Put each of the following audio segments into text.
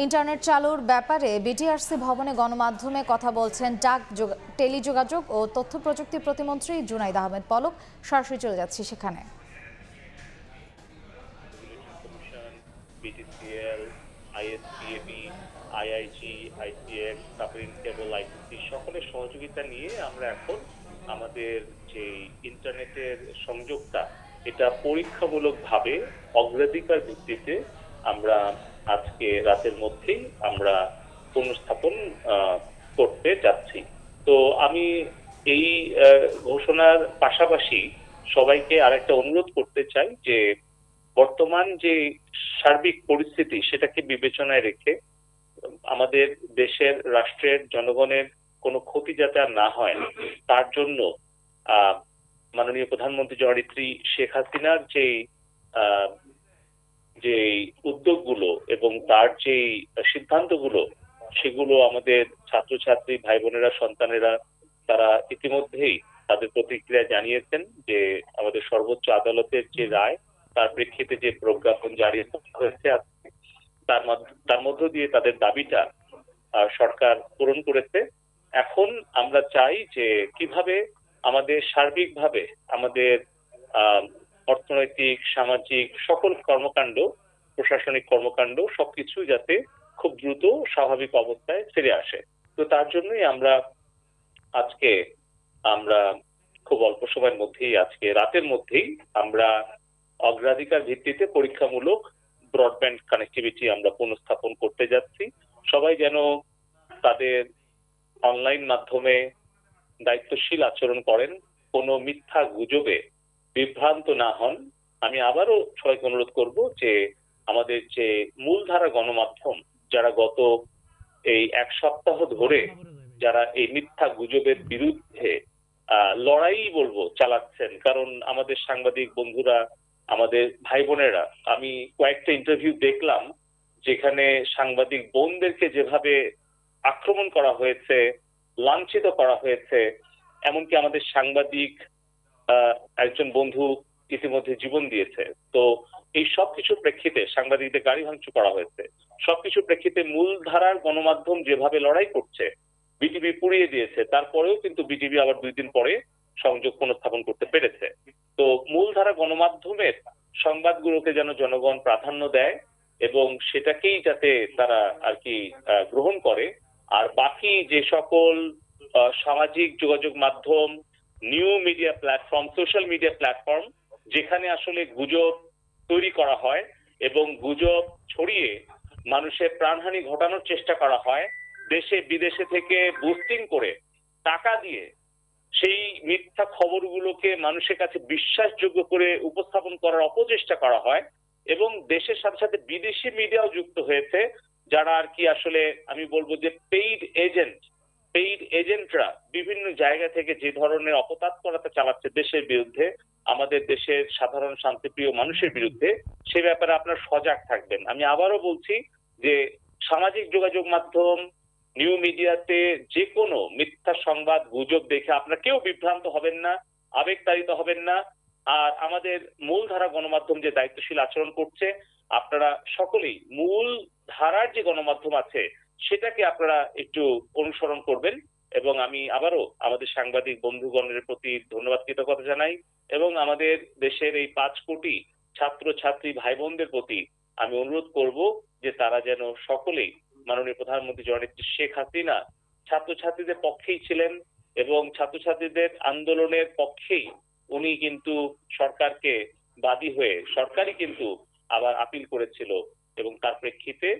Internet চালুর ব্যাপারে BTRC ভবনে গণমাধ্যমে কথা বলছেন টেলিযোগাযোগ ও তথ্য প্রযুক্তি প্রতিমন্ত্রী জুনাইদ আহমেদ পলক। সরাসরি চলে যাচ্ছি সেখানে। BTCL, ISPAB, IIG, ICX, submarine cable, ITC সকলের সহযোগিতা নিয়ে আমরা এখন আমাদের যে ইন্টারনেটের সংযোগটা এটা পরীক্ষামূলকভাবে অগ্রাধিকার ভিত্তিতে আমরা আজকে রাতের মধ্যেই আমরা পুনঃস্থাপন করতে যাচ্ছি। তো আমি এই ঘোষণার পাশাপাশি সবাইকে আরেকটা অনুরোধ করতে চাই যে বর্তমান যে সার্বিক পরিস্থিতি সেটাকে বিবেচনায় রেখে আমাদের দেশের রাষ্ট্রের জনগণের কোনো ক্ষতি যাতে আর না হয় তার জন্য মাননীয় প্রধানমন্ত্রী জননেত্রী শেখ হাসিনার যে উদ্যোগগুলো এবং তার যে সিদ্ধান্তগুলো সেগুলো আমাদের ছাত্রছাত্রী ভাই বোনেরা সন্তানেরা তারা ইতিমধ্যেই তাদের প্রতিক্রিয়া জানিয়েছেন যে আমাদের সর্বোচ্চ আদালতের যে রায় তার প্রেক্ষিতে যে প্রজ্ঞাপন জারি হয়েছে তার মধ্য দিয়ে তাদের দাবিটা সরকার পূরণ করেছে। এখন আমরা চাই যে কিভাবে আমাদের সার্বিকভাবে আমাদের অর্থনৈতিক সামাজিক সকল কর্মকাণ্ড প্রশাসনিক কর্মকাণ্ড সবকিছু যাতে খুব দ্রুত স্বাভাবিক অবস্থায় ফিরে আসে। তো তার জন্যই আজকে আমরা খুব অল্প সময়ের মধ্যেই আজকে রাতের মধ্যেই আমরা অগ্রাধিকার ভিত্তিতে পরীক্ষামূলক ব্রডব্যান্ড কানেক্টিভিটি আমরা পুনঃস্থাপন করতে যাচ্ছি। সবাই যেন তাদের অনলাইন মাধ্যমে দায়িত্বশীল আচরণ করেন, কোনো মিথ্যা গুজবে বিভ্রান্ত না হন। আমি আবারও সবাইকে অনুরোধ করব যে আমাদের যে মূলধারা গণমাধ্যম যারা গত এই এক সপ্তাহ ধরে যারা এই মিথ্যা গুজবের বিরুদ্ধে লড়াই বলবো চালাচ্ছেন, কারণ আমাদের সাংবাদিক বন্ধুরা আমাদের ভাই বোনেরা আমি কয়েকটা ইন্টারভিউ দেখলাম যেখানে সাংবাদিক বোনদেরকে যেভাবে আক্রমণ করা হয়েছে, লাঞ্ছিত করা হয়েছে, এমনকি আমাদের সাংবাদিক একজন বন্ধু ইতিমধ্যে জীবন দিয়েছে। তো এই সবকিছুর প্রেক্ষিতে সাংবাদিকদের গাড়ি ভাঙচুর করা হয়েছে। সবকিছুর প্রেক্ষিতে মূলধারার গণমাধ্যম যেভাবে লড়াই করছে, বিটিভি পুড়িয়ে দিয়েছে, তারপরেও কিন্তু বিটিভি আবার 2 দিন পরে সংযোগ পুনঃস্থাপন করতে পেরেছে। তো মূলধারা গণমাধ্যমের সংবাদগুলোকে যেন জনগণ প্রাধান্য দেয় এবং সেটাকেই যাতে তারা আর কি গ্রহণ করে। আর বাকি যে সকল সামাজিক যোগাযোগ মাধ্যম, new media platform, social media platform যেখানে আসলে গুজব তৈরি করা হয় এবং গুজব ছড়িয়ে মানুষের প্রাণহানি ঘটানোর চেষ্টা করা হয়, দেশে বিদেশে থেকে বুস্টিং করে টাকা দিয়ে সেই মিথ্যা খবরগুলোকে মানুষের কাছে বিশ্বাসযোগ্য করে উপস্থাপন করার অপচেষ্টা করা হয় এবং দেশের সাথে সাথে বিদেশি মিডিয়াও যুক্ত হয়েছে যারা আর কি আসলে আমি বলবো যে পেইড এজেন্টরা বিভিন্ন জায়গা থেকে যে ধরনের অপতৎপরতা চালাচ্ছে দেশের বিরুদ্ধে, আমাদের দেশের সাধারণ শান্তিপ্রিয় মানুষের বিরুদ্ধে, সে ব্যাপারে আপনারা সজাগ থাকবেন। আমি আবারও বলছি যে সামাজিক যোগাযোগ মাধ্যম, নিউ মিডিয়াতে যে কোনো মিথ্যা সংবাদ গুজব দেখে আপনারা কেউ বিভ্রান্ত হবেন না, আবেগতাড়িত হবেন না। আর আমাদের মূলধারা গণমাধ্যম যে দায়িত্বশীল আচরণ করছে, আপনারা সকলেই মূল ধারার যে গণমাধ্যম আছে সেটাকে আপনারা একটু অনুসরণ করবেন। এবং আমি আবারও আমাদের সাংবাদিক বন্ধুগণের প্রতি ধন্যবাদ কৃতজ্ঞতা জানাই এবং আমাদের দেশের এই 5 কোটি ছাত্র ছাত্রী ভাই বোনদের প্রতি আমি অনুরোধ করব যে তারা যেন সকলেই মাননীয় প্রধানমন্ত্রী জননেত্রী শেখ হাসিনা ছাত্রছাত্রীদের পক্ষেই ছিলেন এবং ছাত্রছাত্রীদের আন্দোলনের পক্ষেই উনি কিন্তু সরকারকে বাদী হয়ে সরকারই কিন্তু আবার আপিল করেছিল এবং তার প্রেক্ষিতে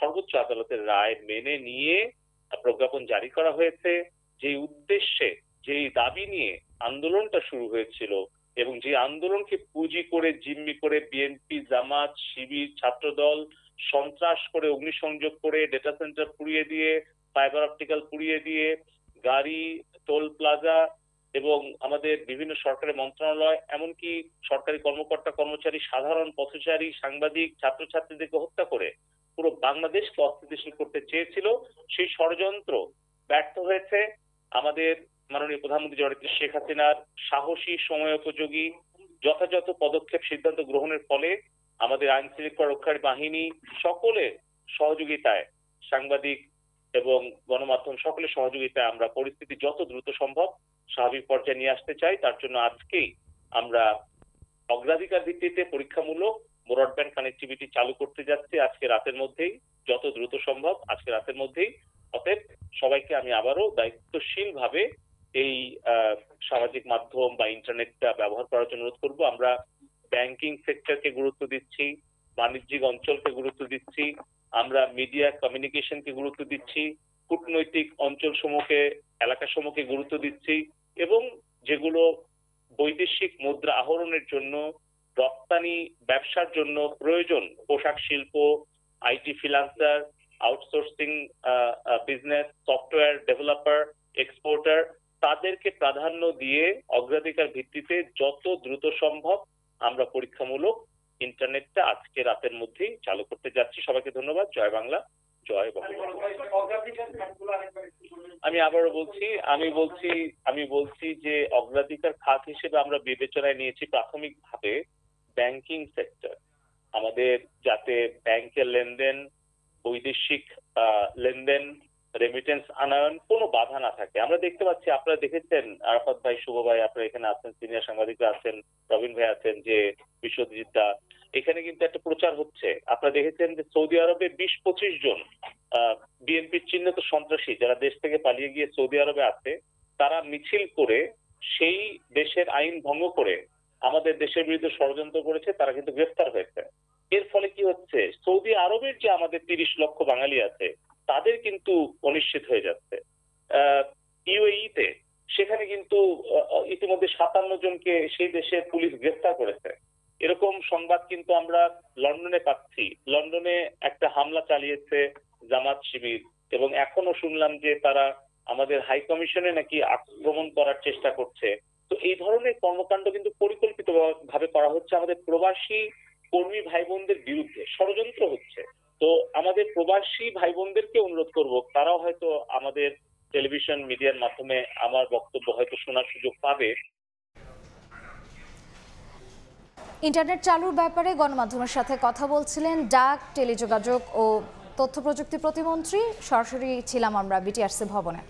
সর্বোচ্চ আদালতের রায় মেনে নিয়ে প্রজ্ঞাপন জারি করা হয়েছে। যে উদ্দেশ্যে যেই দাবি নিয়ে আন্দোলনটা শুরু হয়েছিল এবং যে আন্দোলনকে পুঁজি করে জিম্মি করে বিএনপি, জামাত, শিবির, ছাত্রদল সন্ত্রাস করে অগ্নিসংযোগ করে ডেটা সেন্টার পুড়িয়ে দিয়ে, ফাইবার অপটিক্যাল পুড়িয়ে দিয়ে, গাড়ি, টোল প্লাজা এবং আমাদের বিভিন্ন সরকারি মন্ত্রণালয় এমনকি সরকারি কর্মকর্তা কর্মচারী, সাধারণ পথচারী, সাংবাদিক, ছাত্রছাত্রীদেরকে হত্যা করে পুরো বাংলাদেশকে অস্থিতিশীল করতে চেয়েছিল, সেই ষড়যন্ত্র ব্যর্থ হয়েছে। আমাদের মাননীয় প্রধানমন্ত্রী জননেত্রী শেখ হাসিনার সাহসী সময়োপযোগী যথাযথ পদক্ষেপ সিদ্ধান্ত গ্রহণের ফলে আমাদের আইন শৃঙ্খলা রক্ষাকারী বাহিনী সকলের সহযোগিতায়, সাংবাদিক এবং গণমাধ্যম সকলের সহযোগিতায় আমরা পরিস্থিতি যত দ্রুত সম্ভব স্বাভাবিক পর্যায়ে নিয়ে আসতে চাই। তার জন্য আজকেই আমরা অগ্রাধিকার ভিত্তিতে পরীক্ষামূলক ব্রডব্যান্ড কানেক্টিভিটি চালু করতে যাচ্ছি আজকে রাতের মধ্যেই, যত দ্রুত সম্ভব আজকে রাতের মধ্যেই। অতএব সবাইকে আমি আবারও দায়িত্বশীলভাবে এই সামাজিক মাধ্যম বা ইন্টারনেটটা ব্যবহার করার জন্য অনুরোধ করবো। আমরা ব্যাংকিং সেক্টরকে গুরুত্ব দিচ্ছি, বাণিজ্যিক অঞ্চলকে গুরুত্ব দিচ্ছি, আমরা মিডিয়া কমিউনিকেশনকে গুরুত্ব দিচ্ছি, কূটনৈতিক অঞ্চল সমূহকে, এলাকা সমূহকে গুরুত্ব দিচ্ছি, এবং যেগুলো বৈদেশিক মুদ্রা আহরণের জন্য, রপ্তানি ব্যবসার জন্য প্রয়োজন, পোশাক শিল্প, IT freelancer, outsourcing business, software developer, exporter, তাদেরকে প্রাধান্য দিয়ে অগ্রাধিকার ভিত্তিতে যত দ্রুত সম্ভব আমরা পরীক্ষামূলক ইন্টারনেটটা আজকে রাতের মধ্যেই চালু করতে যাচ্ছি। সবাইকে ধন্যবাদ। জয় বাংলা, জয় বঙ্গবন্ধু। আমি আবারও বলছি, আমি বলছি যে অগ্রাধিকার খাত হিসেবে আমরা বিবেচনায় নিয়েছি প্রাথমিকভাবে ব্যাংকিং সেক্টর, আমাদের যাতে ব্যাংকের লেনদেন, বৈদেশিক লেনদেন, রেমিটেন্স আনয়ন কোনো বাধা না থাকে। আমরা দেখতে পাচ্ছি, আপনারা দেখেছেন, আরাফাত ভাই, শুভ ভাই, আপনারা এখানে আছেন, সিনিয়র সাংবাদিকরা আছেন, রবিন ভাই আছেন, যে বিশ্বজিৎ দা, এখানে কিন্তু একটা প্রচার হচ্ছে। আপনারা দেখেছেন যে সৌদি আরবে 20-25 জন বিএনপির চিহ্নিত সন্ত্রাসী যারা দেশ থেকে পালিয়ে গিয়ে সৌদি আরবে আছে, তারা মিছিল করে সেই দেশের আইন ভঙ্গ করে আমাদের দেশের বিরুদ্ধে ষড়যন্ত্র করেছে, তারা কিন্তু গ্রেফতার হয়েছে। এর ফলে কি হচ্ছে, সৌদি আরবের যে আমাদের 30 লক্ষ বাঙালি আছে তাদের কিন্তু অনিশ্চিত হয়ে যাচ্ছে। ইউএইতে সেখানে কিন্তু ইতিমধ্যে 57 জনকে সেই দেশের পুলিশ গ্রেফতার করেছে। এরকম সংবাদ কিন্তু আমরা লন্ডনে পাচ্ছি। লন্ডনে একটা হামলা চালিয়েছে জামাত শিবির, এবং এখনো শুনলাম যে তারা আমাদের হাই কমিশনে নাকি আক্রমণ করার চেষ্টা করছে। তো এই ধরনের কর্মকাণ্ড কিন্তু পরিকল্পিতভাবে করা হচ্ছে আমাদের প্রবাসী কর্মী ভাই বোনদের বিরুদ্ধে, ষড়যন্ত্র হচ্ছে। তো আমাদের প্রবাসী ভাই বোনদেরকে অনুরোধ করব, তারাও হয়তো আমাদের টেলিভিশন মিডিয়ার মাধ্যমে আমার বক্তব্য হয়তো শোনার সুযোগ পাবে। ইন্টারনেট চালুর ব্যাপারে গণমাধ্যমের সাথে কথা বলছিলেন ডাক, টেলিযোগাযোগ ও তথ্য প্রযুক্তি প্রতিমন্ত্রী। সরাসরি ছিলাম আমরা বিটিআরসি ভবনে।